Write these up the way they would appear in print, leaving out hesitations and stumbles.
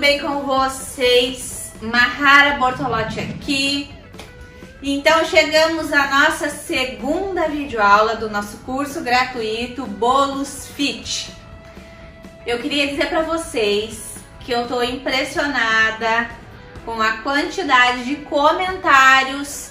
bem com vocês? Mahara Bortolotti aqui. Então chegamos à nossa segunda videoaula do nosso curso gratuito Bolos Fit. Eu queria dizer para vocês que eu tô impressionada com a quantidade de comentários,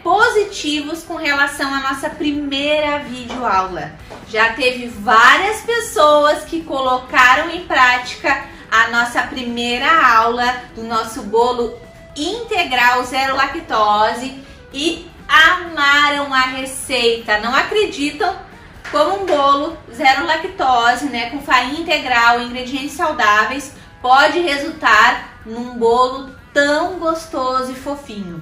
positivos com relação à nossa primeira videoaula. Já teve várias pessoas que colocaram em prática a nossa primeira aula do nosso bolo integral zero lactose e amaram a receita. Não acreditam como um bolo zero lactose, com farinha integral e ingredientes saudáveis pode resultar num bolo tão gostoso e fofinho.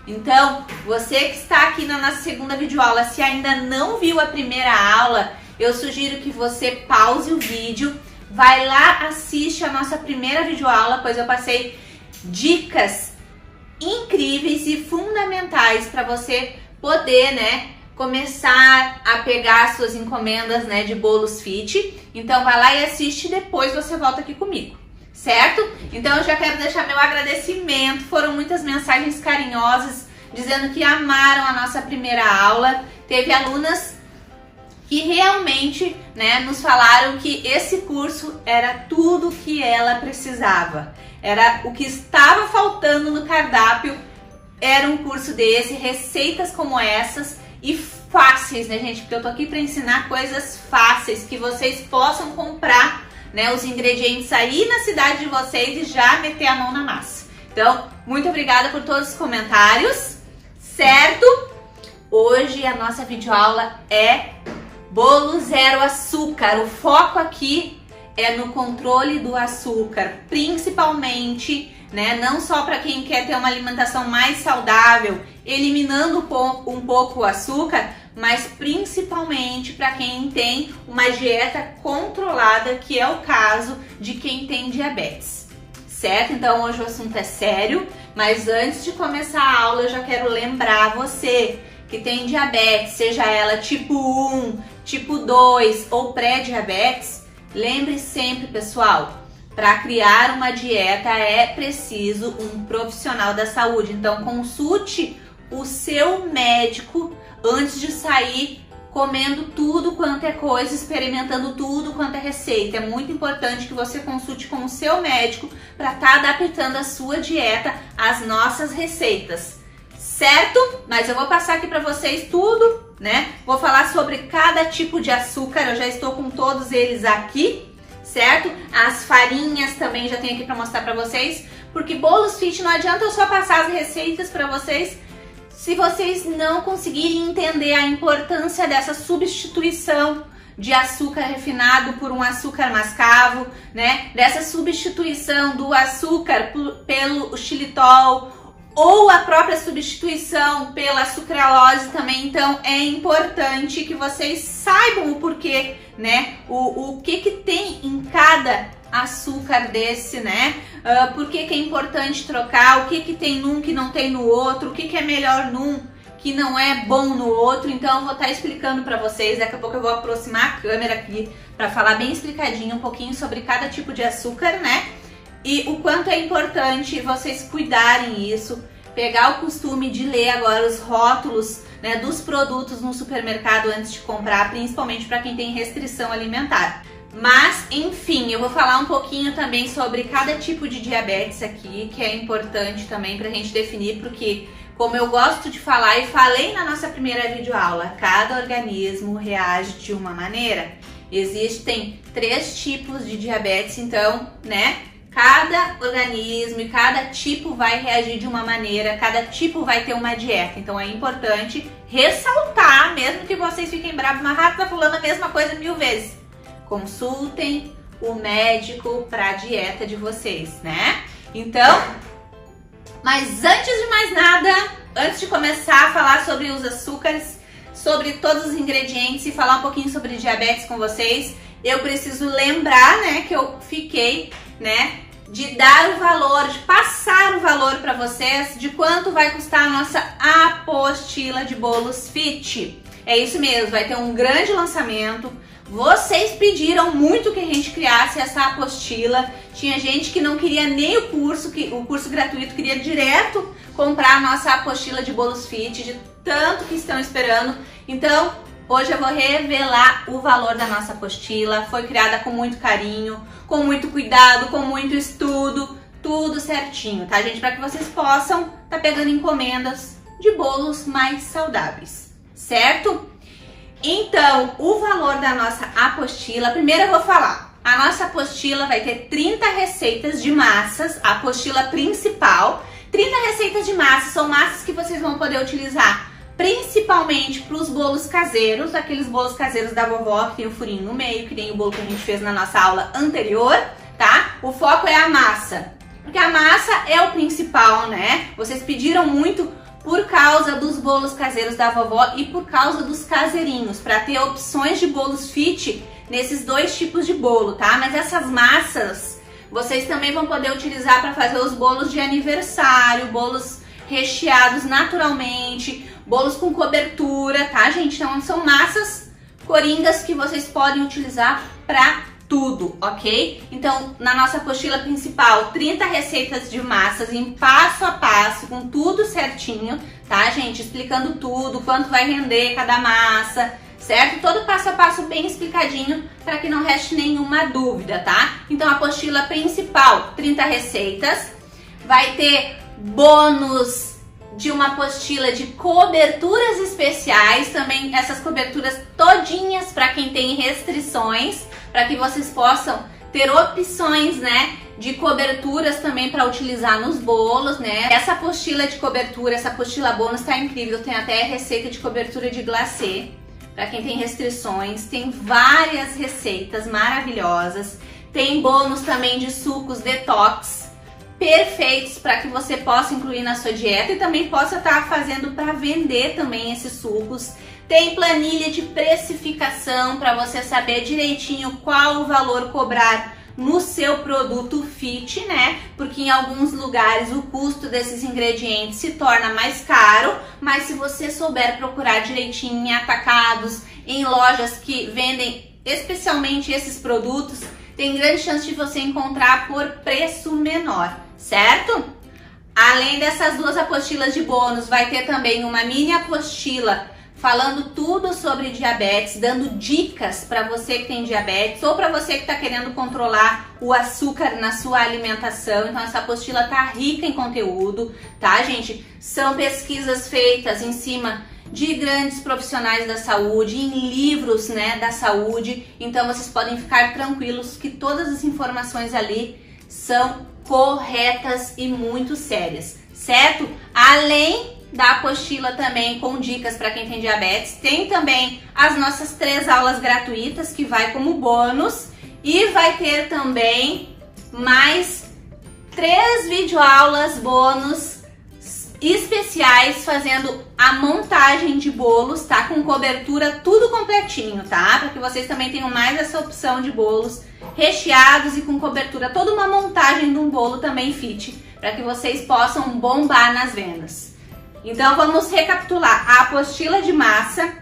Então, você que está aqui na nossa segunda videoaula, se ainda não viu a primeira aula, eu sugiro que você pause o vídeo, vai lá, assiste a nossa primeira videoaula, pois eu passei dicas incríveis e fundamentais para você poder, começar a pegar suas encomendas, de bolos fit. Então, vai lá e assiste e depois você volta aqui comigo. Certo? Então eu já quero deixar meu agradecimento. Foram muitas mensagens carinhosas dizendo que amaram a nossa primeira aula. Teve alunas que realmente nos falaram que esse curso era tudo que ela precisava. Era o que estava faltando no cardápio. Era um curso desse, receitas como essas e fáceis, gente? Porque eu tô aqui para ensinar coisas fáceis que vocês possam comprar os ingredientes aí na cidade de vocês e já meter a mão na massa. Então, muito obrigada por todos os comentários, certo? Hoje a nossa videoaula é bolo zero açúcar. O foco aqui é no controle do açúcar, principalmente, não só para quem quer ter uma alimentação mais saudável, eliminando um pouco o açúcar, mas principalmente para quem tem uma dieta controlada, que é o caso de quem tem diabetes, certo? Então hoje o assunto é sério, mas antes de começar a aula eu já quero lembrar você que tem diabetes, seja ela tipo 1, tipo 2 ou pré-diabetes, lembre sempre, pessoal, para criar uma dieta é preciso um profissional da saúde. Então consulte o seu médico antes de sair comendo tudo quanto é coisa, experimentando tudo quanto é receita. É muito importante que você consulte com o seu médico para estar adaptando a sua dieta às nossas receitas, certo? Mas eu vou passar aqui para vocês tudo, Vou falar sobre cada tipo de açúcar, eu já estou com todos eles aqui, certo? As farinhas também já tenho aqui para mostrar para vocês, porque bolos fit não adianta eu só passar as receitas para vocês se vocês não conseguirem entender a importância dessa substituição de açúcar refinado por um açúcar mascavo, dessa substituição do açúcar pelo xilitol ou a própria substituição pela sucralose também. Então é importante que vocês saibam o porquê, o que tem em cada açúcar desse, por que é importante trocar, o que tem num que não tem no outro, o que é melhor num que não é bom no outro. Então eu vou estar explicando para vocês. Daqui a pouco eu vou aproximar a câmera aqui para falar bem explicadinho um pouquinho sobre cada tipo de açúcar, e o quanto é importante vocês cuidarem isso, pegar o costume de ler agora os rótulos dos produtos no supermercado antes de comprar, principalmente para quem tem restrição alimentar. Mas, enfim, eu vou falar um pouquinho também sobre cada tipo de diabetes aqui, que é importante também pra gente definir, porque, como eu gosto de falar e falei na nossa primeira videoaula, cada organismo reage de uma maneira. Existem 3 tipos de diabetes, então, cada organismo e cada tipo vai reagir de uma maneira, cada tipo vai ter uma dieta. Então é importante ressaltar, mesmo que vocês fiquem bravos, mas tá falando a mesma coisa 1000 vezes. Consultem o médico para a dieta de vocês, Então, mas antes de mais nada, antes de começar a falar sobre os açúcares, sobre todos os ingredientes e falar um pouquinho sobre diabetes com vocês, eu preciso lembrar, que eu fiquei, de dar o valor, de passar o valor para vocês de quanto vai custar a nossa apostila de bolos fit. É isso mesmo, vai ter um grande lançamento. Vocês pediram muito que a gente criasse essa apostila. Tinha gente que não queria nem o curso gratuito, queria direto comprar a nossa apostila de bolos fit, de tanto que estão esperando. Então, hoje eu vou revelar o valor da nossa apostila. Foi criada com muito carinho, com muito cuidado, com muito estudo, tudo certinho, tá, gente? Para que vocês possam estar pegando encomendas de bolos mais saudáveis, certo? Então, o valor da nossa apostila, primeiro eu vou falar. A nossa apostila vai ter 30 receitas de massas, a apostila principal. 30 receitas de massas, são massas que vocês vão poder utilizar principalmente para os bolos caseiros, aqueles bolos caseiros da vovó que tem o furinho no meio, que nem o bolo que a gente fez na nossa aula anterior, tá? O foco é a massa, porque a massa é o principal, né? Vocês pediram muito por causa dos bolos caseiros da vovó e por causa dos caseirinhos, para ter opções de bolos fit nesses dois tipos de bolo, tá? Mas essas massas vocês também vão poder utilizar para fazer os bolos de aniversário, bolos recheados naturalmente, bolos com cobertura, tá, gente? Então são massas coringas que vocês podem utilizar para tudo, ok? Então, na nossa apostila principal, 30 receitas de massas em passo a passo, com tudo certinho, tá, gente? Explicando tudo, quanto vai render cada massa, certo? Todo passo a passo bem explicadinho para que não reste nenhuma dúvida, tá? Então, a apostila principal, 30 receitas, vai ter bônus de uma apostila de coberturas especiais, também essas coberturas todinhas para quem tem restrições, para que vocês possam ter opções, né, de coberturas também para utilizar nos bolos, né? Essa apostila de cobertura, essa apostila bônus tá incrível, tem até receita de cobertura de glacê, para quem tem restrições, tem várias receitas maravilhosas, tem bônus também de sucos detox, perfeitos para que você possa incluir na sua dieta e também possa estar fazendo para vender também esses sucos. Tem planilha de precificação para você saber direitinho qual o valor cobrar no seu produto fit, né? Porque em alguns lugares o custo desses ingredientes se torna mais caro, mas se você souber procurar direitinho em atacados, em lojas que vendem especialmente esses produtos, tem grande chance de você encontrar por preço menor, certo? Além dessas duas apostilas de bônus, vai ter também uma mini apostila falando tudo sobre diabetes, dando dicas para você que tem diabetes ou para você que está querendo controlar o açúcar na sua alimentação. Então essa apostila tá rica em conteúdo, tá, gente? São pesquisas feitas em cima de grandes profissionais da saúde, em livros, né, da saúde. Então vocês podem ficar tranquilos que todas as informações ali são corretas e muito sérias, certo? Além da apostila também com dicas para quem tem diabetes, tem também as nossas 3 aulas gratuitas que vai como bônus e vai ter também mais 3 videoaulas bônus especiais fazendo a montagem de bolos, tá? Com cobertura, tudo completinho, tá? Para que vocês também tenham mais essa opção de bolos recheados e com cobertura, toda uma montagem de um bolo também fit, para que vocês possam bombar nas vendas. Então vamos recapitular: a apostila de massa,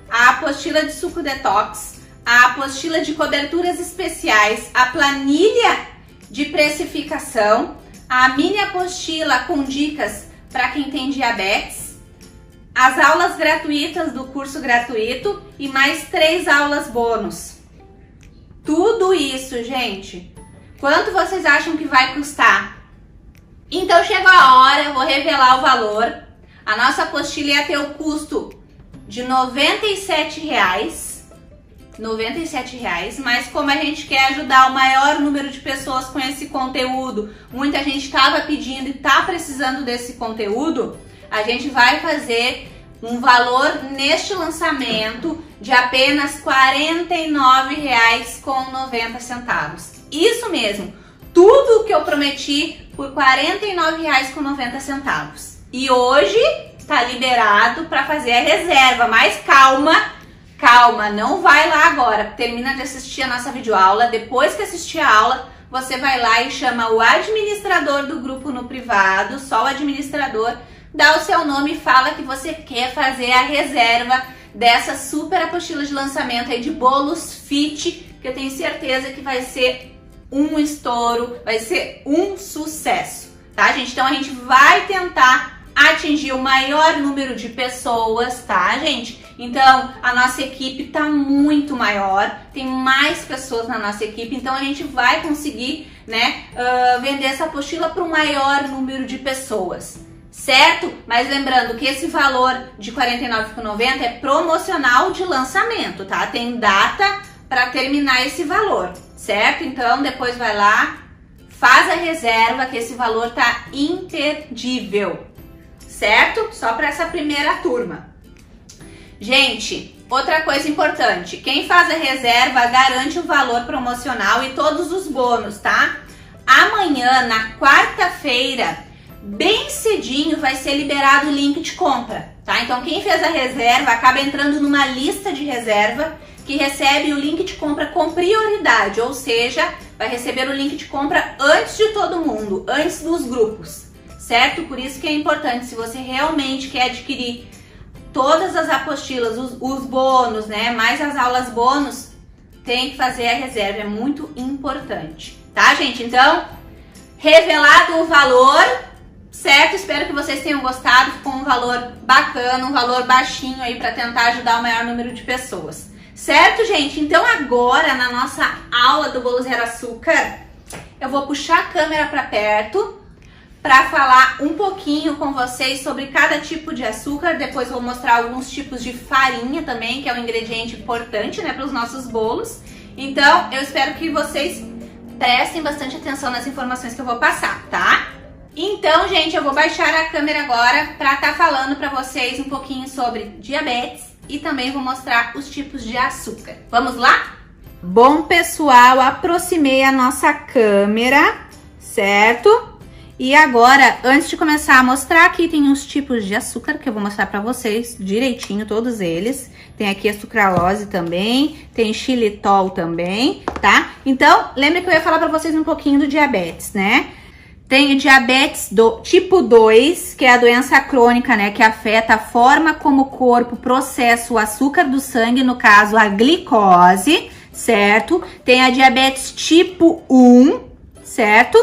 a apostila de suco detox, a apostila de coberturas especiais, a planilha de precificação, a mini apostila com dicas para quem tem diabetes, as aulas gratuitas do curso gratuito e mais 3 aulas bônus. Tudo isso, gente, quanto vocês acham que vai custar? Então chegou a hora, eu vou revelar o valor. A nossa apostila ia ter o custo de R$ 97, mas como a gente quer ajudar o maior número de pessoas com esse conteúdo, muita gente estava pedindo e está precisando desse conteúdo, a gente vai fazer um valor neste lançamento de apenas R$ 49,90. Isso mesmo, tudo o que eu prometi por R$ 49,90. E hoje tá liberado para fazer a reserva, mas calma, não vai lá agora. Termina de assistir a nossa videoaula, depois que assistir a aula, você vai lá e chama o administrador do grupo no privado, só o administrador, dá o seu nome e fala que você quer fazer a reserva dessa super apostila de lançamento aí de bolos fit, que eu tenho certeza que vai ser um estouro, vai ser um sucesso, tá, gente? Então a gente vai tentar atingir o maior número de pessoas, tá, gente? Então a nossa equipe tá muito maior, tem mais pessoas na nossa equipe, então a gente vai conseguir, né, vender essa apostila para o maior número de pessoas, certo? Mas lembrando que esse valor de R$ 49,90 é promocional de lançamento, tá? Tem data para terminar esse valor, certo? Então depois vai lá, faz a reserva que esse valor tá imperdível, certo? Só para essa primeira turma. Gente, outra coisa importante, quem faz a reserva garante o valor promocional e todos os bônus, tá? Amanhã, na quarta-feira, bem cedinho, vai ser liberado o link de compra, tá? Então quem fez a reserva acaba entrando numa lista de reserva que recebe o link de compra com prioridade, ou seja, vai receber o link de compra antes de todo mundo, antes dos grupos, certo? Por isso que é importante, se você realmente quer adquirir todas as apostilas, os bônus, né, mais as aulas bônus, tem que fazer a reserva, é muito importante, tá, gente? Então, revelado o valor, certo? Espero que vocês tenham gostado, ficou um valor bacana, um valor baixinho aí para tentar ajudar o maior número de pessoas, certo, gente? Então agora, na nossa aula do bolo zero açúcar, eu vou puxar a câmera para perto para falar um pouquinho com vocês sobre cada tipo de açúcar. Depois vou mostrar alguns tipos de farinha também, que é um ingrediente importante, né, para os nossos bolos. Então, eu espero que vocês prestem bastante atenção nas informações que eu vou passar, tá? Então, gente, eu vou baixar a câmera agora para estar falando para vocês um pouquinho sobre diabetes e também vou mostrar os tipos de açúcar. Vamos lá? Bom, pessoal, aproximei a nossa câmera, certo? E agora, antes de começar a mostrar, aqui tem os tipos de açúcar que eu vou mostrar pra vocês direitinho, todos eles. Tem aqui a sucralose também, tem xilitol também, tá? Então, lembra que eu ia falar pra vocês um pouquinho do diabetes, né? Tem o diabetes do tipo 2, que é a doença crônica, né? Que afeta a forma como o corpo processa o açúcar do sangue, no caso, a glicose, certo? Tem a diabetes tipo 1, certo?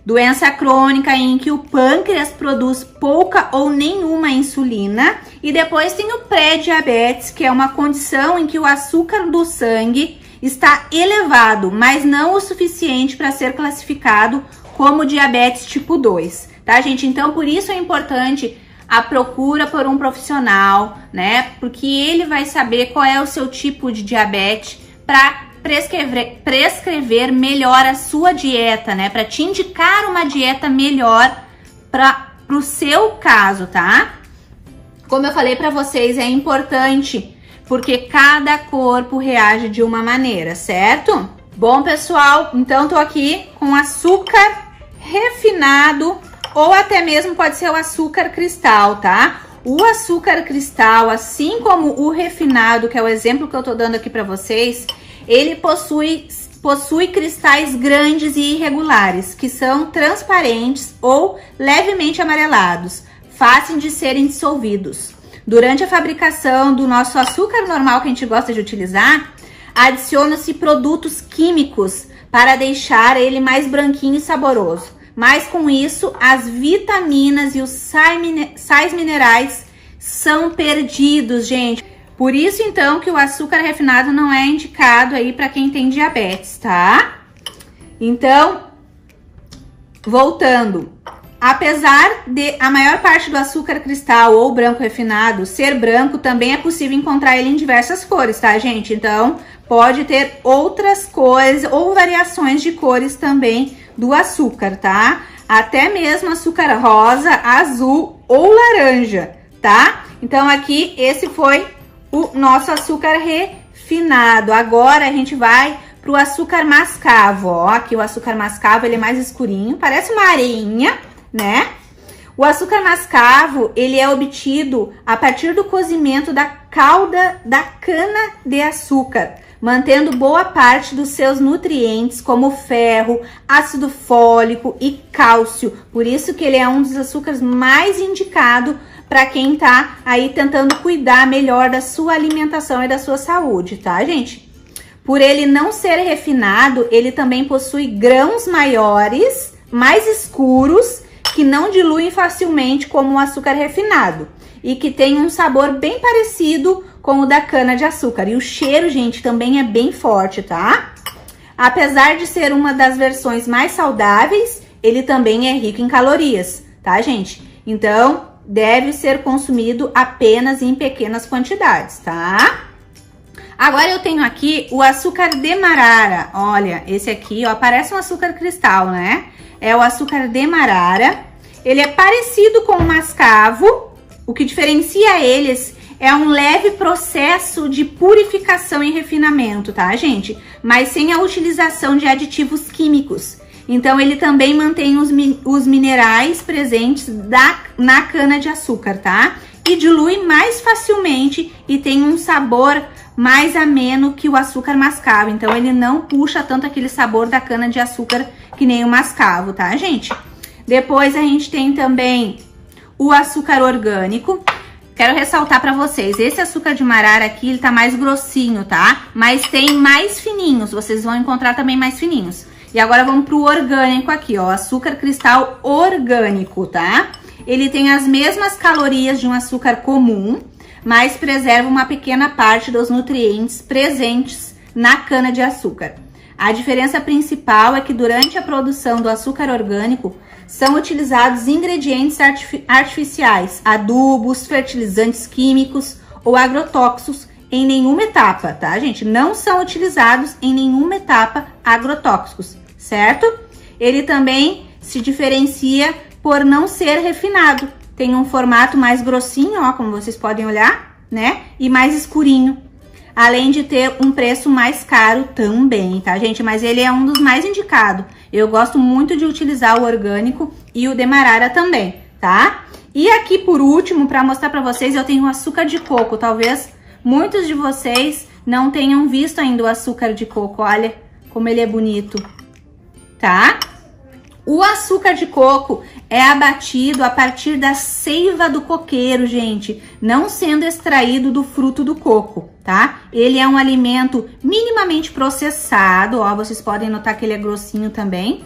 Doença crônica em que o pâncreas produz pouca ou nenhuma insulina. E depois tem o pré-diabetes, que é uma condição em que o açúcar do sangue está elevado, mas não o suficiente para ser classificado como diabetes tipo 2, tá, gente? Então, por isso é importante a procura por um profissional, né? Porque ele vai saber qual é o seu tipo de diabetes para prescrever melhor a sua dieta, né? Para te indicar uma dieta melhor para o seu caso, tá? Como eu falei para vocês, é importante porque cada corpo reage de uma maneira, certo? Bom, pessoal, então tô aqui com açúcar refinado ou até mesmo pode ser o açúcar cristal, tá? O açúcar cristal, assim como o refinado, que é o exemplo que eu tô dando aqui para vocês, ele possui cristais grandes e irregulares, que são transparentes ou levemente amarelados, fáceis de serem dissolvidos. Durante a fabricação do nosso açúcar normal que a gente gosta de utilizar, adiciona-se produtos químicos para deixar ele mais branquinho e saboroso. Mas com isso, as vitaminas e os sais minerais são perdidos, gente. Por isso, então, que o açúcar refinado não é indicado aí para quem tem diabetes, tá? Então, voltando. Apesar de a maior parte do açúcar cristal ou branco refinado ser branco, também é possível encontrar ele em diversas cores, tá, gente? Então, pode ter outras cores ou variações de cores também do açúcar, tá? Até mesmo açúcar rosa, azul ou laranja, tá? Então, aqui, esse foi o nosso açúcar refinado. Agora a gente vai pro açúcar mascavo, ó. Aqui o açúcar mascavo, ele é mais escurinho, parece uma areinha, né? O açúcar mascavo, ele é obtido a partir do cozimento da calda da cana de açúcar, mantendo boa parte dos seus nutrientes, como ferro, ácido fólico e cálcio. Por isso que ele é um dos açúcares mais indicados para quem tá aí tentando cuidar melhor da sua alimentação e da sua saúde, tá, gente? Por ele não ser refinado, ele também possui grãos maiores, mais escuros, que não diluem facilmente como o açúcar refinado e que tem um sabor bem parecido com o da cana-de-açúcar. E o cheiro, gente, também é bem forte, tá? Apesar de ser uma das versões mais saudáveis, ele também é rico em calorias, tá, gente? Então, deve ser consumido apenas em pequenas quantidades, tá? Agora eu tenho aqui o açúcar demerara. Olha, esse aqui, ó, parece um açúcar cristal, né? É o açúcar demerara. Ele é parecido com o mascavo. O que diferencia eles é um leve processo de purificação e refinamento, tá, gente? Mas sem a utilização de aditivos químicos. Então, ele também mantém os minerais presentes na cana-de-açúcar, tá? E dilui mais facilmente e tem um sabor mais ameno que o açúcar mascavo. Então, ele não puxa tanto aquele sabor da cana-de-açúcar que nem o mascavo, tá, gente? Depois, a gente tem também o açúcar orgânico. Quero ressaltar para vocês, esse açúcar de marara aqui, ele tá mais grossinho, tá? Mas tem mais fininhos, vocês vão encontrar também mais fininhos. E agora vamos pro orgânico aqui, ó, açúcar cristal orgânico, tá? Ele tem as mesmas calorias de um açúcar comum, mas preserva uma pequena parte dos nutrientes presentes na cana-de-açúcar. A diferença principal é que durante a produção do açúcar orgânico, são utilizados ingredientes artificiais, adubos, fertilizantes químicos ou agrotóxicos em nenhuma etapa, tá, gente? Não são utilizados em nenhuma etapa agrotóxicos, certo? Ele também se diferencia por não ser refinado. Tem um formato mais grossinho, ó, como vocês podem olhar, né? E mais escurinho. Além de ter um preço mais caro também, tá, gente? Mas ele é um dos mais indicados. Eu gosto muito de utilizar o orgânico e o demerara também, tá? E aqui, por último, para mostrar para vocês, eu tenho o açúcar de coco. Talvez muitos de vocês não tenham visto ainda o açúcar de coco. Olha como ele é bonito, tá? O açúcar de coco é abatido a partir da seiva do coqueiro, gente, não sendo extraído do fruto do coco, tá? Ele é um alimento minimamente processado, ó, vocês podem notar que ele é grossinho também,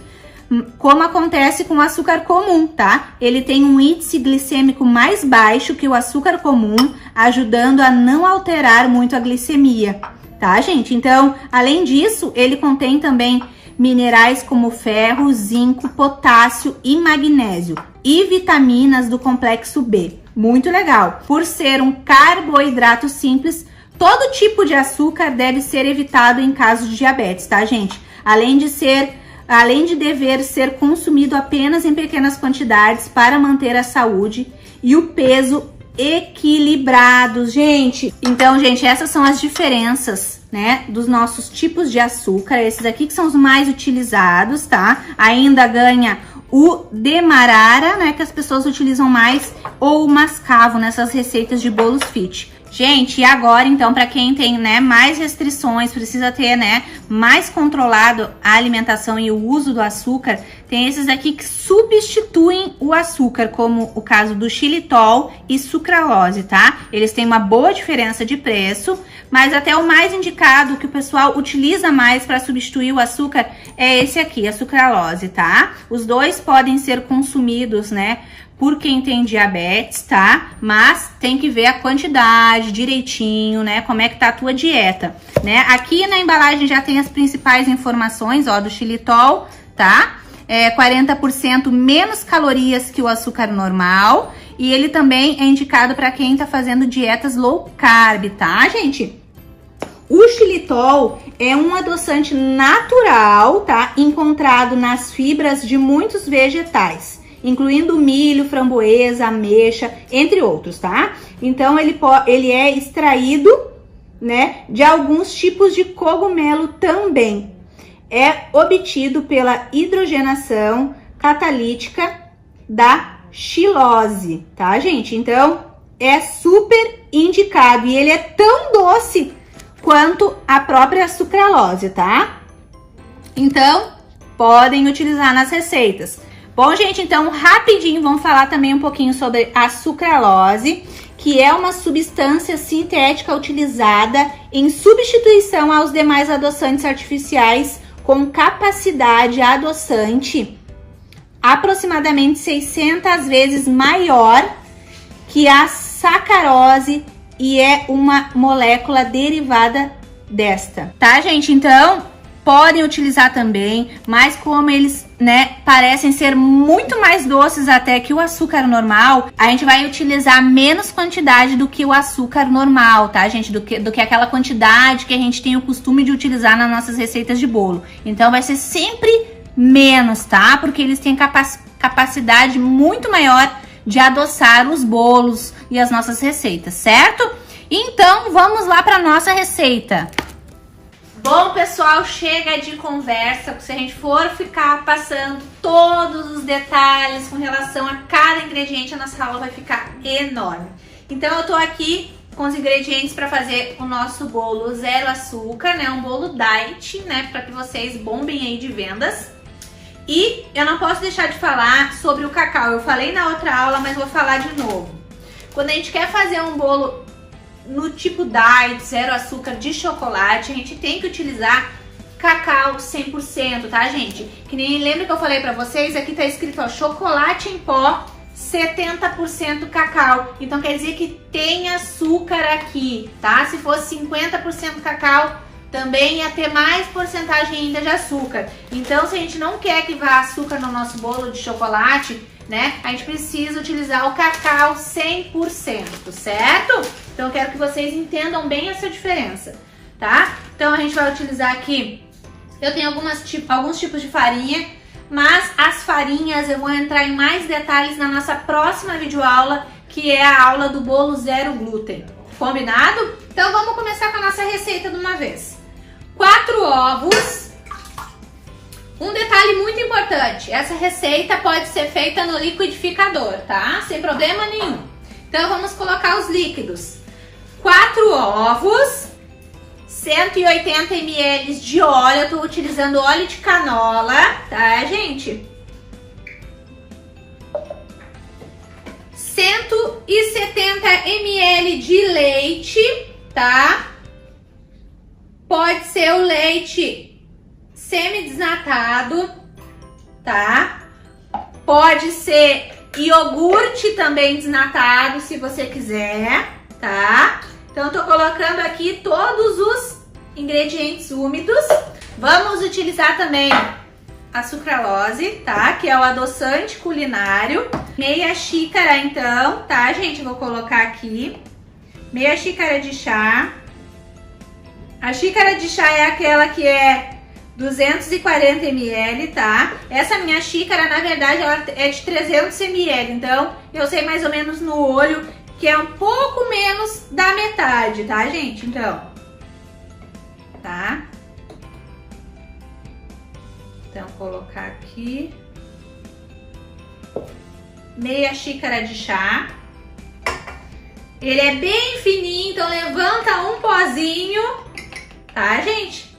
como acontece com o açúcar comum, tá? Ele tem um índice glicêmico mais baixo que o açúcar comum, ajudando a não alterar muito a glicemia, tá, gente? Então, além disso, ele contém também minerais como ferro, zinco, potássio e magnésio e vitaminas do complexo B. Muito legal. Por ser um carboidrato simples, todo tipo de açúcar deve ser evitado em caso de diabetes, tá, gente? Além de dever ser consumido apenas em pequenas quantidades para manter a saúde e o peso equilibrados, gente. Então, gente, essas são as diferenças, né, dos nossos tipos de açúcar. Esses aqui que são os mais utilizados, tá? Ainda ganha o demerara, né, que as pessoas utilizam mais, ou o mascavo nessas receitas de bolos fit. Gente, e agora, então, para quem tem, né, mais restrições, precisa ter, né, mais controlado a alimentação e o uso do açúcar, tem esses aqui que substituem o açúcar, como o caso do xilitol e sucralose, tá? Eles têm uma boa diferença de preço, mas até o mais indicado, que o pessoal utiliza mais para substituir o açúcar, é esse aqui, a sucralose, tá? Os dois podem ser consumidos, né, por quem tem diabetes, tá? Mas tem que ver a quantidade direitinho, né? Como é que tá a tua dieta, né? Aqui na embalagem já tem as principais informações, ó, do xilitol, tá? 40% menos calorias que o açúcar normal. E ele também é indicado para quem tá fazendo dietas low carb, tá, gente? O xilitol é um adoçante natural, tá? Encontrado nas fibras de muitos vegetais, incluindo milho, framboesa, ameixa, entre outros, tá? Então, ele é extraído, né, de alguns tipos de cogumelo também. É obtido pela hidrogenação catalítica da xilose, tá, gente? Então, é super indicado e ele é tão doce quanto a própria sucralose, tá? Então, podem utilizar nas receitas. Bom, gente, então, rapidinho, vamos falar também um pouquinho sobre a sucralose, que é uma substância sintética utilizada em substituição aos demais adoçantes artificiais com capacidade adoçante aproximadamente 600 vezes maior que a sacarose e é uma molécula derivada desta, tá, gente? Então, podem utilizar também, mas como eles, né, parecem ser muito mais doces até que o açúcar normal, a gente vai utilizar menos quantidade do que o açúcar normal, tá, gente? Do que aquela quantidade que a gente tem o costume de utilizar nas nossas receitas de bolo. Então, vai ser sempre menos, tá? Porque eles têm capacidade muito maior de adoçar os bolos e as nossas receitas, certo? Então, vamos lá para nossa receita. Bom, pessoal, chega de conversa, porque se a gente for ficar passando todos os detalhes com relação a cada ingrediente, a nossa aula vai ficar enorme. Então, eu tô aqui com os ingredientes para fazer o nosso bolo zero açúcar, né? Um bolo diet, né? Para que vocês bombem aí de vendas. E eu não posso deixar de falar sobre o cacau. Eu falei na outra aula, mas vou falar de novo. Quando a gente quer fazer um bolo no tipo diet, zero açúcar de chocolate, a gente tem que utilizar cacau 100%, tá, gente? Que nem lembra que eu falei pra vocês? Aqui tá escrito, ó, chocolate em pó, 70% cacau. Então quer dizer que tem açúcar aqui, tá? Se fosse 50% cacau, também ia ter mais porcentagem ainda de açúcar. Então, se a gente não quer que vá açúcar no nosso bolo de chocolate, né, a gente precisa utilizar o cacau 100%, certo? Então, eu quero que vocês entendam bem essa diferença, tá? Então, a gente vai utilizar aqui, eu tenho alguns tipos de farinha, mas as farinhas eu vou entrar em mais detalhes na nossa próxima videoaula, que é a aula do bolo zero glúten. Combinado? Então, vamos começar com a nossa receita de uma vez. 4 ovos. Um detalhe muito importante, essa receita pode ser feita no liquidificador, tá? Sem problema nenhum. Então, vamos colocar os líquidos. 4 ovos, 180 ml de óleo, eu tô utilizando óleo de canola, tá, gente? 170 ml de leite, tá? Pode ser o leite semi-desnatado, tá? Pode ser iogurte também desnatado, se você quiser, tá? Então, eu tô colocando aqui todos os ingredientes úmidos. Vamos utilizar também a sucralose, tá? Que é o adoçante culinário. Meia xícara, então, tá, gente? Vou colocar aqui. Meia xícara de chá. A xícara de chá é aquela que é 240 ml, tá? Essa minha xícara, na verdade, ela é de 300 ml, então eu sei mais ou menos no olho que é um pouco menos da metade, tá, gente? Então, tá? Então, colocar aqui meia xícara de chá. Ele é bem fininho, então levanta um pozinho, tá, gente?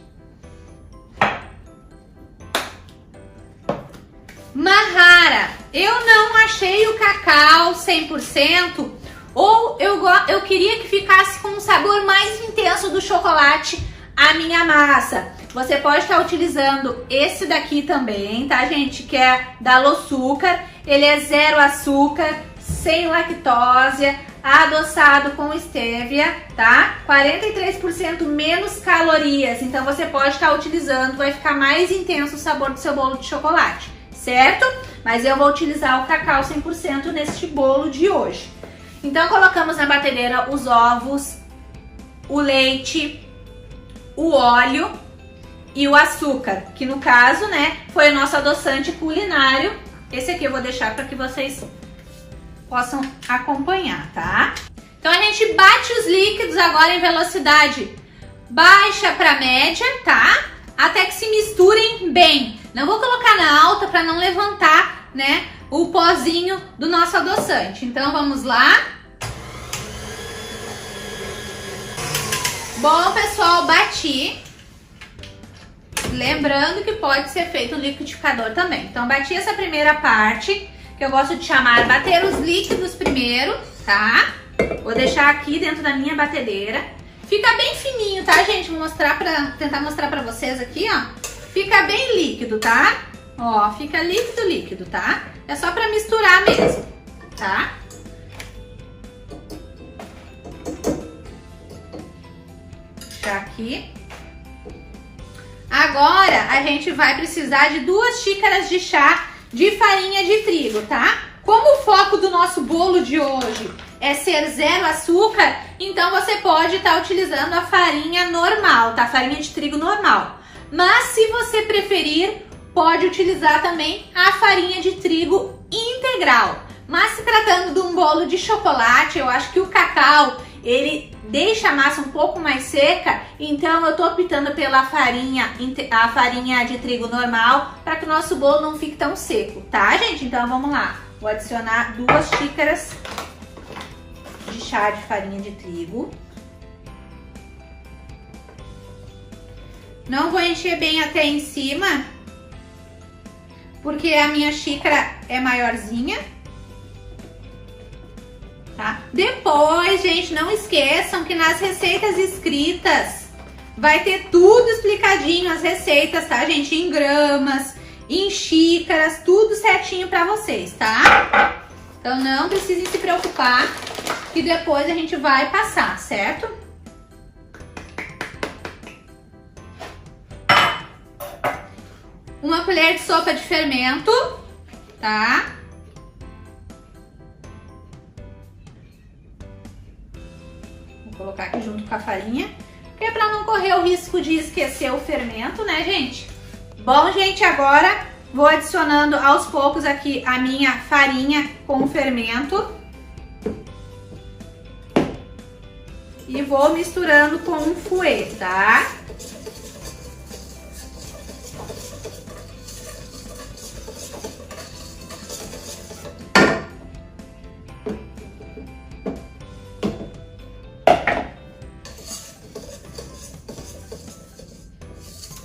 Mahara, eu não achei o cacau 100%, ou eu queria que ficasse com um sabor mais intenso do chocolate a minha massa. Você pode estar utilizando esse daqui também, tá, gente? Que é da Loçúcar. Ele é zero açúcar, sem lactose, adoçado com estévia, tá? 43% menos calorias. Então você pode estar utilizando, vai ficar mais intenso o sabor do seu bolo de chocolate, certo? Mas eu vou utilizar o cacau 100% neste bolo de hoje. Então colocamos na batedeira os ovos, o leite, o óleo e o açúcar, que no caso, né, foi o nosso adoçante culinário. Esse aqui eu vou deixar para que vocês possam acompanhar, tá? Então a gente bate os líquidos agora em velocidade baixa para média, tá? Até que se misturem bem. Não vou colocar na alta para não levantar, né, o pozinho do nosso adoçante. Então vamos lá. Bom, pessoal, bati. Lembrando que pode ser feito no liquidificador também. Então, bati essa primeira parte, que eu gosto de chamar bater os líquidos primeiro, tá? Vou deixar aqui dentro da minha batedeira. Fica bem fininho, tá, gente? Vou tentar mostrar pra vocês aqui, ó. Fica bem líquido, tá? Ó, fica líquido, tá? É só pra misturar mesmo, tá? Deixar aqui. Agora, a gente vai precisar de 2 xícaras de chá de farinha de trigo, tá? Como o foco do nosso bolo de hoje é ser 0 açúcar, então você pode estar utilizando a farinha normal, tá? Farinha de trigo normal. Mas se você preferir, pode utilizar também a farinha de trigo integral. Mas se tratando de um bolo de chocolate, eu acho que o cacau, ele deixa a massa um pouco mais seca, então eu tô optando pela farinha, a farinha de trigo normal, para que o nosso bolo não fique tão seco, tá, gente? Então vamos lá, vou adicionar 2 xícaras de chá de farinha de trigo. Não vou encher bem até em cima, porque a minha xícara é maiorzinha. Tá? Depois, gente, não esqueçam que nas receitas escritas vai ter tudo explicadinho, as receitas, tá, gente? Em gramas, em xícaras, tudo certinho pra vocês, tá? Então não precisem se preocupar, que depois a gente vai passar, certo? Uma colher de sopa de fermento, tá? Vou colocar aqui junto com a farinha, que é pra não correr o risco de esquecer o fermento, né, gente? Bom, gente, agora vou adicionando aos poucos aqui a minha farinha com o fermento. E vou misturando com um fouet, tá?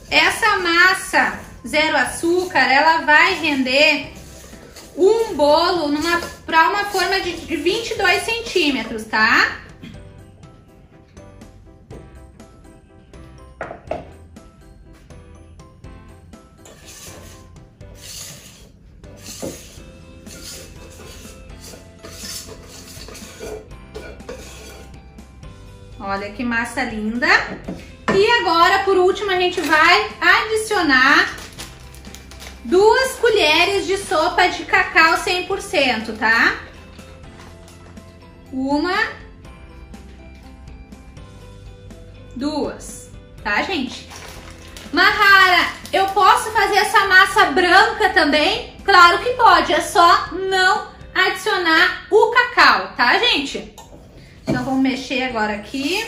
Essa massa 0 açúcar, ela vai render um bolo para uma forma de 22 centímetros, tá? Olha que massa linda. E agora, por último, a gente vai adicionar 2 colheres de sopa de cacau 100%, tá? 1, 2, tá, gente? Mahara, eu posso fazer essa massa branca também? Claro que pode, é só não adicionar o cacau, tá, gente? Então, vamos mexer agora aqui.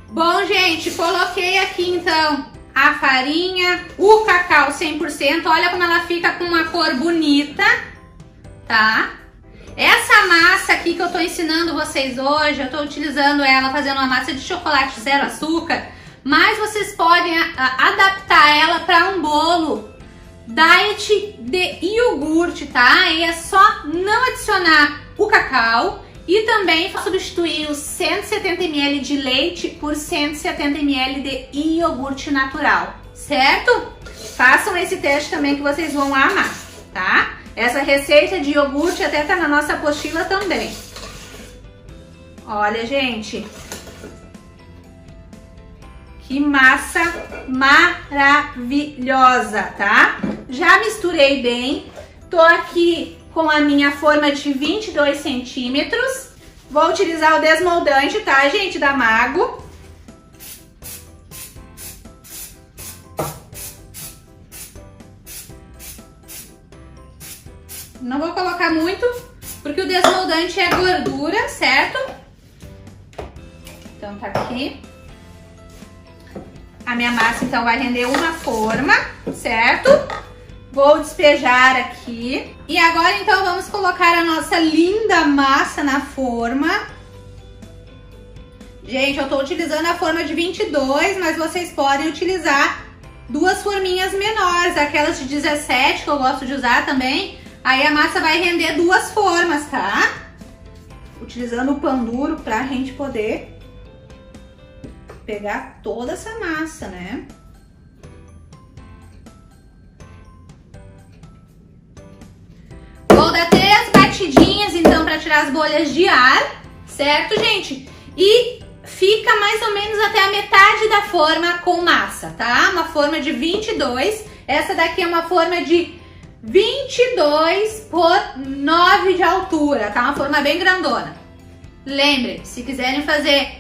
Bom, gente, coloquei aqui então a farinha, o cacau 100%. Olha como ela fica com uma cor bonita, tá? Essa massa aqui que eu tô ensinando vocês hoje, eu tô utilizando ela fazendo uma massa de chocolate 0 açúcar, mas vocês podem adaptar ela para um bolo diet de iogurte, tá? E é só não adicionar o cacau e também substituir os 170 ml de leite por 170 ml de iogurte natural, certo? Façam esse teste também que vocês vão amar, tá? Essa receita de iogurte até tá na nossa apostila também. Olha, gente, que massa maravilhosa, tá? Já misturei bem, tô aqui com a minha forma de 22 centímetros. Vou utilizar o desmoldante, tá, gente, da Mago. Não vou colocar muito, porque o desmoldante é gordura, certo? Então tá aqui. A minha massa, então, vai render uma forma, certo? Vou despejar aqui. E agora então vamos colocar a nossa linda massa na forma. Gente, eu tô utilizando a forma de 22, mas vocês podem utilizar duas forminhas menores, aquelas de 17 que eu gosto de usar também. Aí a massa vai render duas formas, tá? Utilizando o pão duro pra gente poder pegar toda essa massa, né? Vou dar 3 batidinhas então pra tirar as bolhas de ar, certo, gente? E fica mais ou menos até a metade da forma com massa, tá? Uma forma de 22. Essa daqui é uma forma de 22 por 9 de altura, tá? Uma forma bem grandona. Lembrem, se quiserem fazer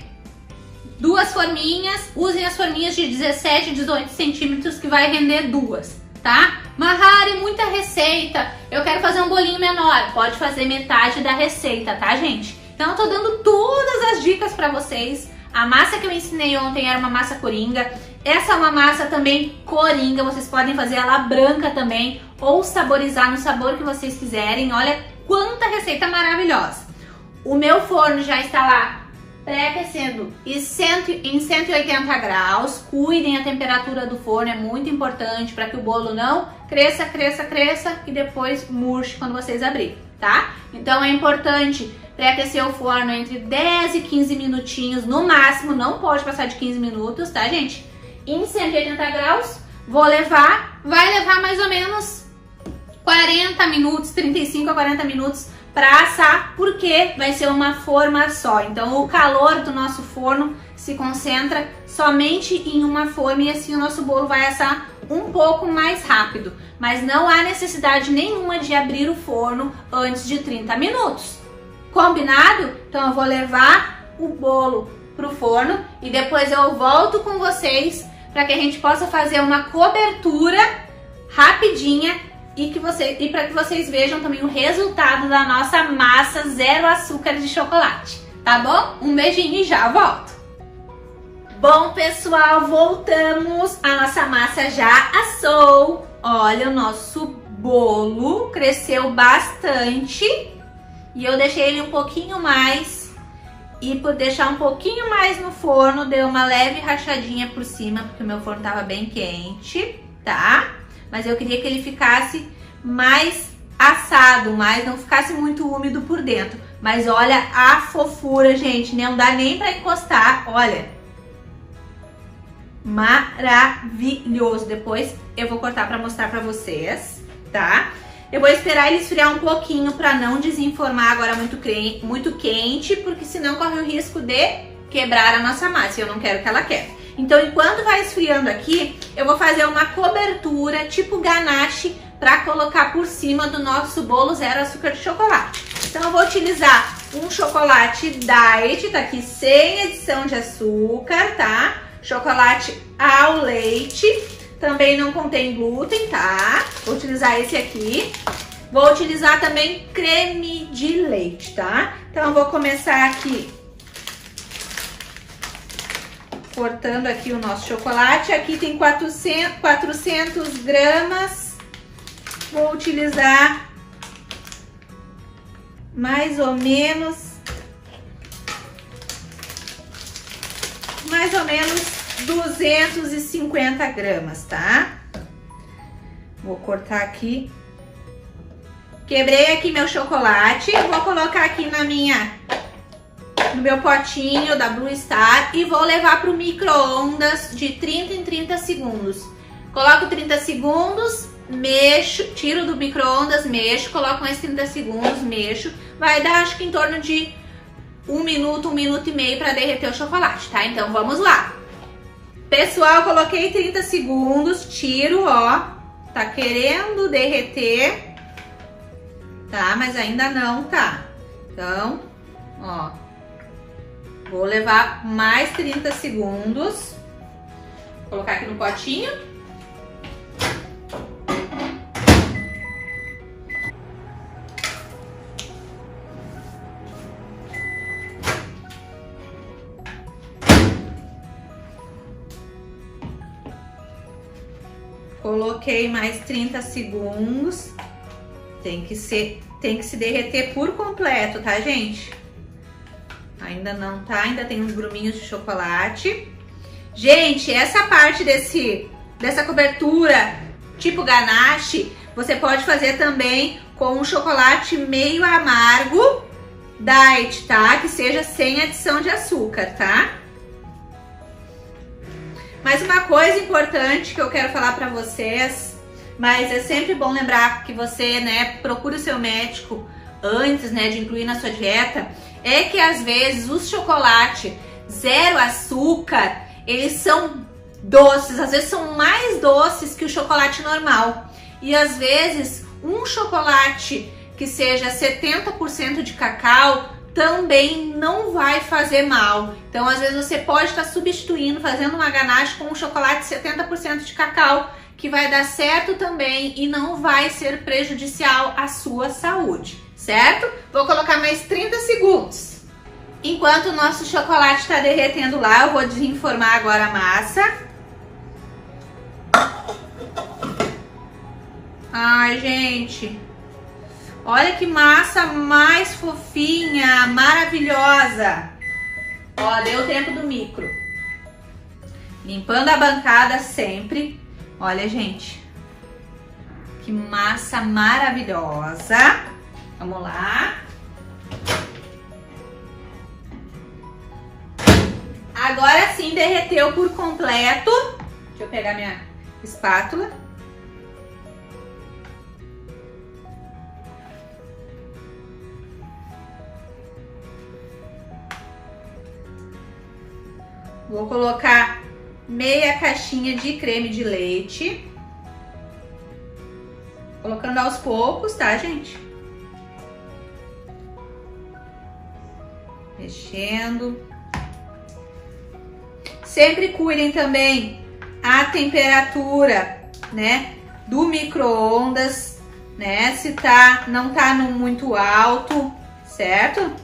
duas forminhas, usem as forminhas de 17 e 18 centímetros que vai render duas, tá? Mahara, muita receita, eu quero fazer um bolinho menor, pode fazer metade da receita, tá, gente? Então eu tô dando todas as dicas pra vocês. A massa que eu ensinei ontem era uma massa coringa. Essa é uma massa também coringa, vocês podem fazer ela branca também, ou saborizar no sabor que vocês quiserem. Olha quanta receita maravilhosa. O meu forno já está lá pré-aquecendo em 180 graus. Cuidem a temperatura do forno, é muito importante para que o bolo não cresça e depois murche quando vocês abrirem, tá? Então é importante pré-aquecer o forno entre 10 e 15 minutinhos no máximo, não pode passar de 15 minutos, tá, gente? Em 180 graus, vai levar mais ou menos 40 minutos, 35 a 40 minutos para assar, porque vai ser uma forma só. Então o calor do nosso forno se concentra somente em uma forma e assim o nosso bolo vai assar um pouco mais rápido. Mas não há necessidade nenhuma de abrir o forno antes de 30 minutos. Combinado? Então eu vou levar o bolo pro forno e depois eu volto com vocês para que a gente possa fazer uma cobertura rapidinha e para que vocês vejam também o resultado da nossa massa zero açúcar de chocolate, tá bom? Um beijinho e já volto! Bom, pessoal, voltamos. A nossa massa já assou. Olha, o nosso bolo cresceu bastante e eu deixei ele um pouquinho mais. E por deixar um pouquinho mais no forno, deu uma leve rachadinha por cima, porque o meu forno tava bem quente, tá? Mas eu queria que ele ficasse mais assado, mas não ficasse muito úmido por dentro. Mas olha a fofura, gente, não dá nem pra encostar, olha. Maravilhoso. Depois eu vou cortar pra mostrar pra vocês, tá? Eu vou esperar ele esfriar um pouquinho pra não desenformar agora muito quente, porque senão corre o risco de quebrar a nossa massa e eu não quero que ela quebre. Então, enquanto vai esfriando aqui, eu vou fazer uma cobertura tipo ganache para colocar por cima do nosso bolo zero açúcar de chocolate. Então, eu vou utilizar um chocolate diet, tá aqui sem adição de açúcar, tá? Chocolate ao leite, também não contém glúten, tá? Vou utilizar esse aqui. Vou utilizar também creme de leite, tá? Então, eu vou começar aqui cortando aqui o nosso chocolate. Aqui tem 400 gramas. Vou utilizar mais ou menos 250 gramas, tá? Vou cortar aqui. Quebrei aqui meu chocolate. Vou colocar aqui no meu potinho da Blue Star e vou levar para o micro-ondas de 30 em 30 segundos. Coloco 30 segundos, mexo, tiro do micro-ondas, mexo, coloco mais 30 segundos, mexo. Vai dar acho que em torno de 1 minuto e meio para derreter o chocolate, tá? Então vamos lá. Pessoal, coloquei 30 segundos, tiro, ó. Tá querendo derreter, tá? Mas ainda não tá. Então, ó. Vou levar mais 30 segundos. Vou colocar aqui no potinho. Coloquei mais 30 segundos. Tem que se derreter por completo, tá, gente? Ainda não tá, ainda tem uns gruminhos de chocolate. Gente, essa parte dessa cobertura tipo ganache, você pode fazer também com um chocolate meio amargo diet, tá? Que seja sem adição de açúcar, tá? Mas uma coisa importante que eu quero falar pra vocês, mas é sempre bom lembrar que você, né, procure o seu médico antes, né, de incluir na sua dieta, é que às vezes os chocolates zero açúcar, eles são doces, às vezes são mais doces que o chocolate normal. E às vezes um chocolate que seja 70% de cacau também não vai fazer mal. Então às vezes você pode estar substituindo, fazendo uma ganache com um chocolate 70% de cacau, que vai dar certo também e não vai ser prejudicial à sua saúde, certo? Vou colocar mais 30 segundos. Enquanto o nosso chocolate está derretendo lá, eu vou desenformar agora a massa. Ai, gente, olha que massa mais fofinha, maravilhosa. Ó, deu tempo do micro. Limpando a bancada sempre. Olha, gente, que massa maravilhosa. Vamos lá. Agora sim derreteu por completo. Deixa eu pegar minha espátula. Vou colocar meia caixinha de creme de leite. Colocando aos poucos, tá, gente? Mexendo. Sempre cuidem também a temperatura, né, do micro-ondas, né? Se não tá no muito alto, certo? Vou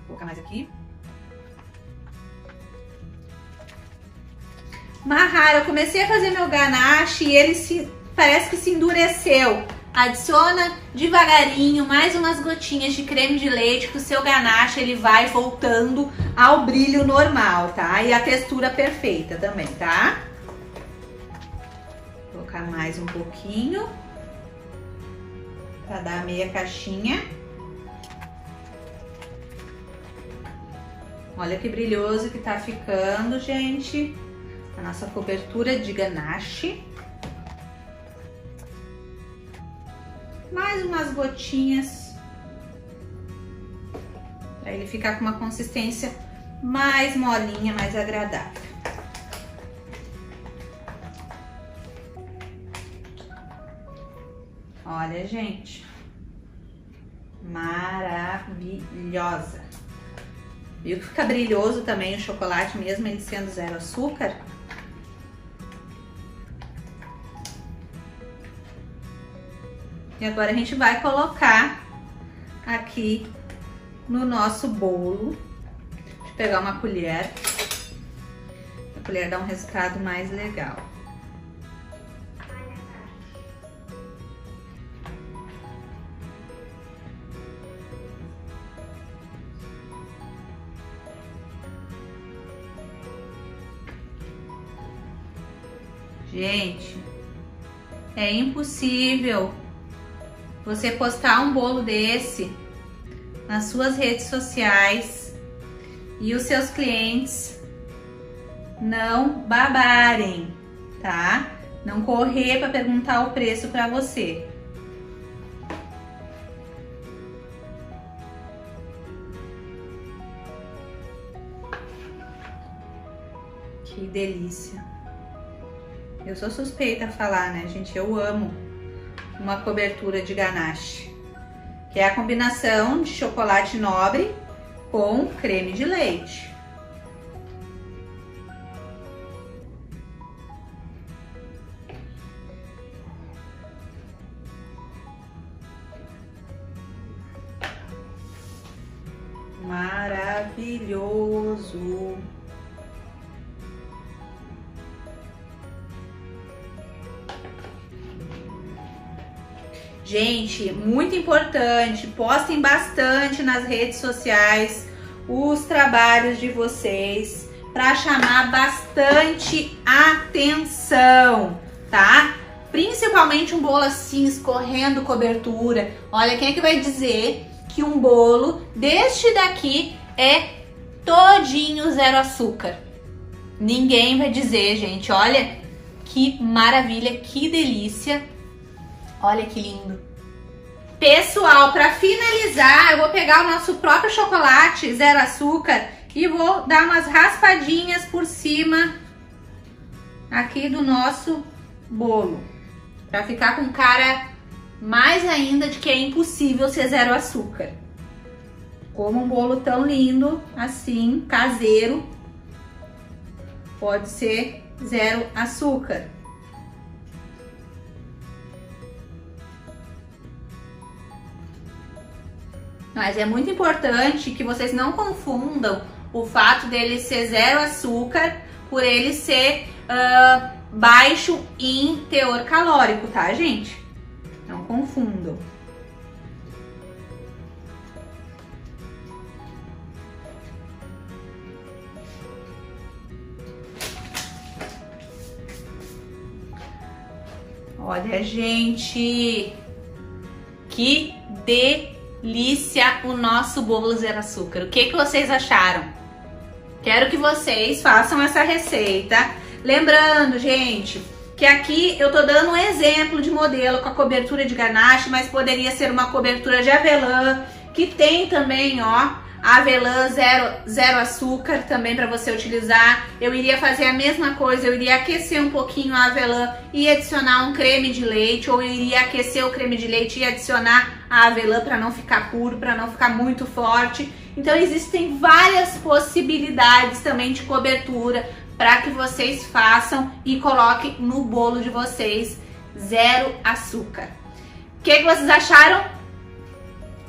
colocar mais aqui. Mahara, eu comecei a fazer meu ganache e ele parece que se endureceu. Adiciona devagarinho mais umas gotinhas de creme de leite que o seu ganache ele vai voltando ao brilho normal, tá? E a textura perfeita também, tá? Vou colocar mais um pouquinho para dar meia caixinha. Olha que brilhoso que tá ficando, gente. A nossa cobertura de ganache. Mais umas gotinhas para ele ficar com uma consistência mais molinha, mais agradável. Olha, gente, maravilhosa. Viu que fica brilhoso também o chocolate, mesmo ele sendo zero açúcar? E agora a gente vai colocar aqui no nosso bolo. Deixa eu pegar uma colher. A colher dá um resultado mais legal. Gente, é impossível você postar um bolo desse nas suas redes sociais e os seus clientes não babarem, tá? Não correr para perguntar o preço para você. Que delícia! Eu sou suspeita a falar, né, gente? Eu amo uma cobertura de ganache, que é a combinação de chocolate nobre com creme de leite. Maravilhoso! Gente, muito importante, postem bastante nas redes sociais os trabalhos de vocês para chamar bastante atenção, tá? Principalmente um bolo assim, escorrendo cobertura. Olha, quem é que vai dizer que um bolo deste daqui é todinho zero açúcar? Ninguém vai dizer, gente. Olha que maravilha, que delícia. Olha que lindo. Pessoal, para finalizar, eu vou pegar o nosso próprio chocolate zero açúcar e vou dar umas raspadinhas por cima aqui do nosso bolo, para ficar com cara mais ainda de que é impossível ser zero açúcar. Como um bolo tão lindo assim, caseiro, pode ser zero açúcar. Mas é muito importante que vocês não confundam o fato dele ser zero açúcar por ele ser baixo em teor calórico, tá, gente? Não confundam. Olha, gente, que delícia o nosso bolo zero açúcar. O que vocês acharam? Quero que vocês façam essa receita. Lembrando, gente, que aqui eu tô dando um exemplo de modelo com a cobertura de ganache, mas poderia ser uma cobertura de avelã, que tem também, ó, avelã zero açúcar também para você utilizar. Eu iria fazer a mesma coisa, eu iria aquecer um pouquinho a avelã e adicionar um creme de leite, ou eu iria aquecer o creme de leite e adicionar a avelã para não ficar puro, para não ficar muito forte. Então existem várias possibilidades também de cobertura para que vocês façam e coloquem no bolo de vocês zero açúcar. O que vocês acharam?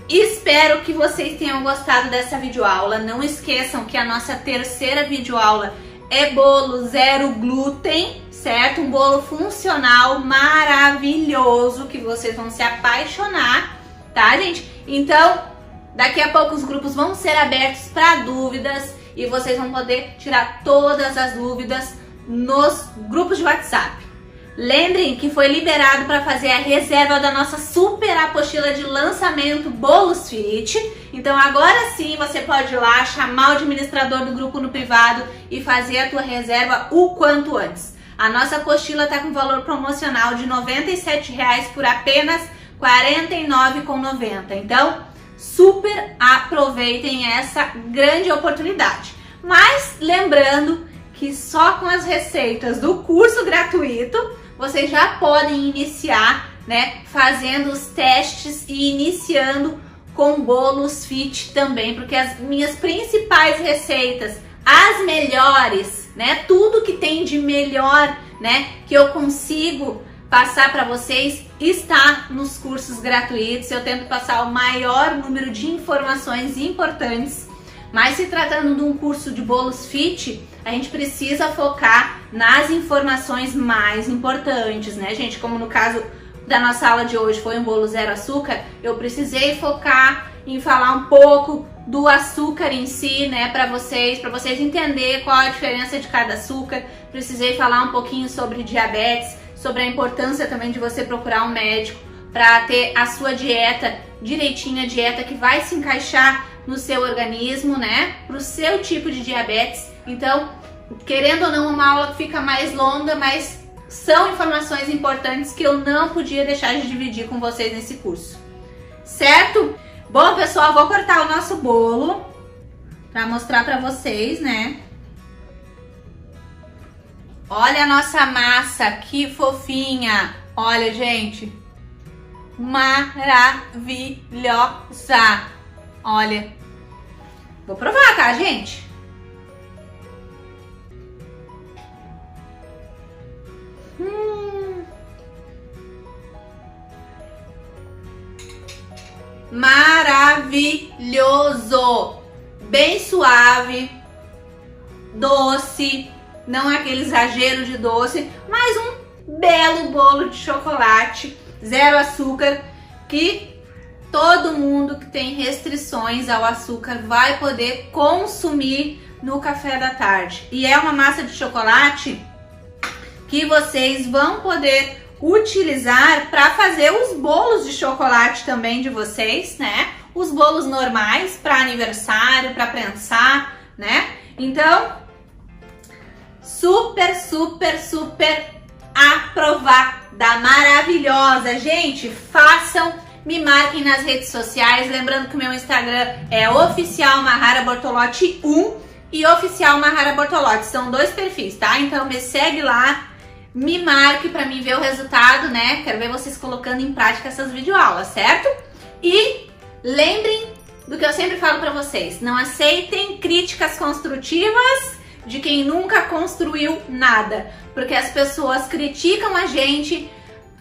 Espero que vocês tenham gostado dessa videoaula. Não esqueçam que a nossa terceira videoaula é bolo zero glúten, certo? Um bolo funcional maravilhoso que vocês vão se apaixonar, tá, gente? Então, daqui a pouco os grupos vão ser abertos para dúvidas e vocês vão poder tirar todas as dúvidas nos grupos de WhatsApp. Lembrem que foi liberado para fazer a reserva da nossa super apostila de lançamento Bolos Fit. Então agora sim você pode ir lá, chamar o administrador do grupo no privado e fazer a tua reserva o quanto antes. A nossa apostila está com valor promocional de R$ 97,00 por apenas R$ 49,90. Então super aproveitem essa grande oportunidade. Mas lembrando que só com as receitas do curso gratuito vocês já podem iniciar, né, fazendo os testes e iniciando com bolos fit também, porque as minhas principais receitas, as melhores, né, tudo que tem de melhor, né, que eu consigo passar para vocês está nos cursos gratuitos. Eu tento passar o maior número de informações importantes, mas se tratando de um curso de bolos fit, a gente precisa focar nas informações mais importantes, né, gente? Como no caso da nossa aula de hoje foi um bolo zero açúcar, eu precisei focar em falar um pouco do açúcar em si, né, para vocês entenderem qual a diferença de cada açúcar. Precisei falar um pouquinho sobre diabetes, sobre a importância também de você procurar um médico para ter a sua dieta direitinha, a dieta que vai se encaixar no seu organismo, né, para o seu tipo de diabetes. Então, querendo ou não, uma aula que fica mais longa, mas são informações importantes que eu não podia deixar de dividir com vocês nesse curso, certo? Bom, pessoal, vou cortar o nosso bolo para mostrar para vocês, né? Olha a nossa massa, que fofinha! Olha, gente, maravilhosa! Olha, vou provar, tá, gente? Maravilhoso! Bem suave, doce, não é aquele exagero de doce, mas um belo bolo de chocolate, zero açúcar, que todo mundo que tem restrições ao açúcar vai poder consumir no café da tarde. E é uma massa de chocolate que vocês vão poder utilizar para fazer os bolos de chocolate também de vocês, né? Os bolos normais para aniversário, para prensar, né? Então, super, super, super aprovada, maravilhosa. Gente, façam, me marquem nas redes sociais. Lembrando que o meu Instagram é Oficial Mahara Bortolotti 1 e Oficial Mahara Bortolotti. São 2 perfis, tá? Então me segue lá, me marque para mim ver o resultado, né? Quero ver vocês colocando em prática essas videoaulas, certo? E lembrem do que eu sempre falo para vocês. Não aceitem críticas construtivas de quem nunca construiu nada. Porque as pessoas criticam a gente,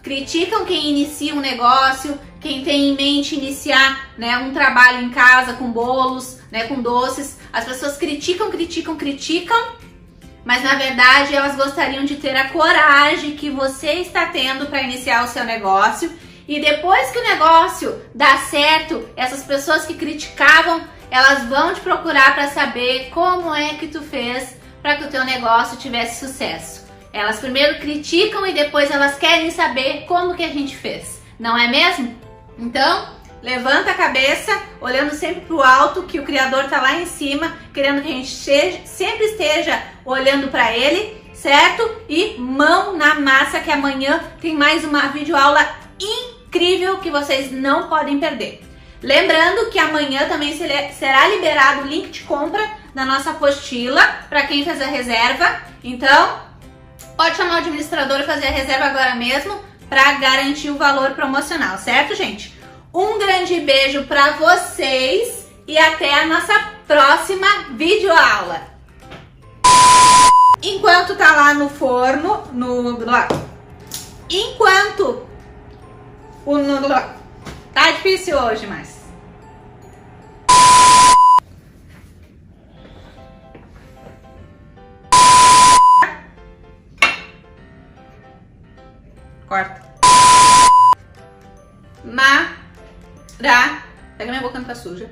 criticam quem inicia um negócio, quem tem em mente iniciar, né, um trabalho em casa com bolos, né, com doces. As pessoas criticam, mas na verdade elas gostariam de ter a coragem que você está tendo para iniciar o seu negócio. E depois que o negócio dá certo, essas pessoas que criticavam, elas vão te procurar para saber como é que tu fez para que o teu negócio tivesse sucesso. Elas primeiro criticam e depois elas querem saber como que a gente fez, não é mesmo? Então, levanta a cabeça, olhando sempre para o alto, que o Criador está lá em cima, querendo que a gente sempre esteja olhando para Ele, certo? E mão na massa, que amanhã tem mais uma videoaula incrível que vocês não podem perder. Lembrando que amanhã também será liberado o link de compra da nossa apostila para quem fazer a reserva. Então, pode chamar o administrador e fazer a reserva agora mesmo para garantir o valor promocional, certo, gente? Um grande beijo para vocês e até a nossa próxima videoaula. Enquanto tá lá no forno, tá difícil hoje, mas corta. Pega minha boca, não tá suja.